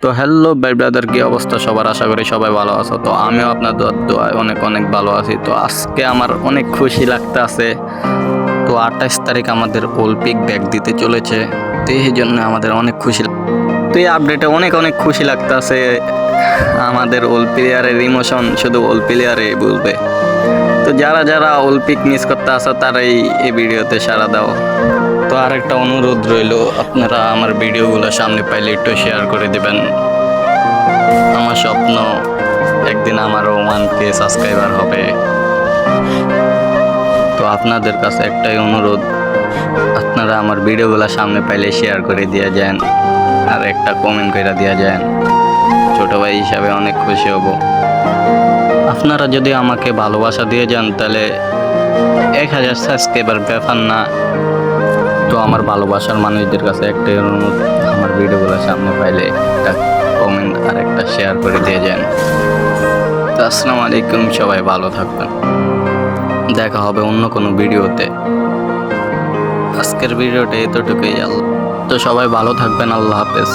তো হ্যালো ভাই ব্রাদার, কি অবস্থা সবার? আশা করি সবাই ভালো আছো। তো আমিও আপনাদের দোয়ায় অনেক অনেক ভালো আছি। তো আজকে আমার অনেক খুশি লাগতে আছে। তো 28 তারিখ আমাদের অলিম্পিক ব্যাগ দিতে চলেছে। তো এই জন্য আমাদের অনেক খুশি তো এই আপডেটে অনেক অনেক খুশি লাগতে আছে। আমাদের ওল প্লেয়ারের ইমোশন শুধু ওল প্লেয়ারে বুঝবে। তো যারা যারা অলিম্পিক মিস করতে আসো তারাই এই ভিডিওতে সাড়া দাও। তো আরেকটা অনুরোধ রইল, আপনারা আমার ভিডিওগুলো সামনে পাইলে একটু শেয়ার করে দেবেন। আমার স্বপ্ন একদিন আমারও 1K সাবস্ক্রাইবার হবে। তো আপনাদের কাছে একটাই অনুরোধ, আপনারা আমার ভিডিওগুলো সামনে পাইলে শেয়ার করে দিয়ে যান আর একটা কমেন্ট করে দিয়ে যান। ছোট ভাই হিসাবে অনেক খুশি হব। আপনারা যদি আমাকে ভালোবাসা দিয়ে যান তাহলে 1000 সাবস্ক্রাইবার ব্যাপার না। তো আমার ভালোবাসার মানুষদের কাছে একটাই অনুরোধ, আমার ভিডিওগুলো সামনে পাইলে একটা কমেন্ট আর একটা শেয়ার করে দিয়ে যান। তো আসসালামু আলাইকুম, সবাই ভালো থাকবেন। দেখা হবে অন্য কোনো ভিডিওতে। আজকের ভিডিওটা এতটুকুই। তো সবাই ভালো থাকবেন। আল্লাহ হাফেজ।